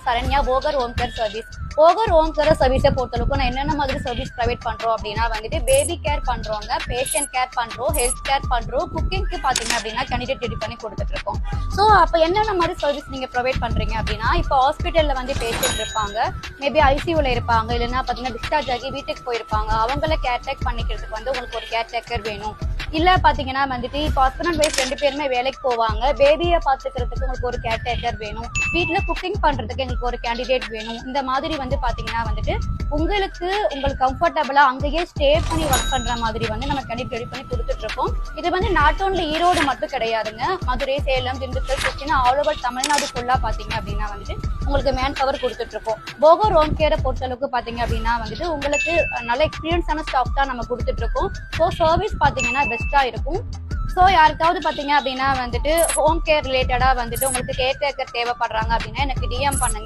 Saranya Bogar home care service. Bogar home care சர்வீஸை பொறுத்தளவுக்கு நான் என்னென்ன மாதிரி சர்வீஸ் ப்ரொவைட் பண்றோம் அப்படின்னா வந்துட்டு பேபி கேர் பண்றோங்க, பேஷண்ட் கேர் பண்றோம், ஹெல்த் கேர் பண்றோம், குக்கிங்க்கு பாத்தீங்க அப்படின்னா கேண்டிடேட் ரெடி பண்ணி கொடுத்துட்டு இருக்கோம். ஸோ அப்போ என்னென்ன மாதிரி சர்வீஸ் நீங்க ப்ரொவைட் பண்றீங்க அப்படின்னா, இப்போ ஹாஸ்பிட்டல்ல வந்து பேஷண்ட் இருப்பாங்க, மேபி ஐசியூல இருப்பாங்க, இல்லைன்னா பாத்தீங்கன்னா டிஸ்சார்ஜ் ஆகி வீட்டுக்கு போயிருப்பாங்க, அவங்கள கேர்டேக் பண்ணிக்கிறதுக்கு வந்து உங்களுக்கு ஒரு கேர்டேக்கர் வேணும். இல்ல பாத்தீங்கன்னா வந்துட்டு இப்போ ஹஸ்பண்ட் அண்ட் ஒய்ஃப் 2 பேருமே வேலைக்கு போவாங்க, பேபியை பாத்துக்கிறதுக்கு உங்களுக்கு ஒரு கேர்டேக்கர் வேணும், வீட்டுல குக்கிங் பண்றதுக்கு எங்களுக்கு ஒரு கேண்டிடேட் வேணும். இந்த மாதிரி வந்து பாத்தீங்கன்னா வந்துட்டு உங்களுக்கு கம்ஃபர்டபுளா அங்கேயே ஸ்டே பண்ணி ஒர்க் பண்ற மாதிரி வந்து நம்ம கேண்டிடேட் ரெடி பண்ணி கொடுத்துட்டு இருக்கோம். இது வந்து நாட் ஓன்லி ஈரோடு மட்டும் கிடையாதுங்க, மதுரை, சேலம், திண்டுக்கல், கிருஷ்ணா, ஆல் ஓவர் தமிழ்நாடு ஃபுல்லா பாத்தீங்க அப்படின்னா வந்துட்டு உங்களுக்கு மேன் பவர் கொடுத்துட்டு இருக்கோம். போகர் ஹோம் கேரை பொறுத்தளவுக்கு பாத்தீங்க அப்படின்னா வந்துட்டு உங்களுக்கு நல்ல எக்ஸ்பீரியன்ஸான ஸ்டாஃப் தான் நம்ம கொடுத்துட்டு இருக்கோம். ஸோ சர்வீஸ் பாத்தீங்கன்னா பெஸ்டா இருக்கும். ஸோ யாருக்காவது பாத்தீங்க அப்படின்னா வந்துட்டு ஹோம் கேர் ரிலேட்டடா வந்துட்டு உங்களுக்கு கேர்டேக்கர் தேவைப்படுறாங்க அப்படின்னா எனக்கு டிஎம் பண்ணுங்க.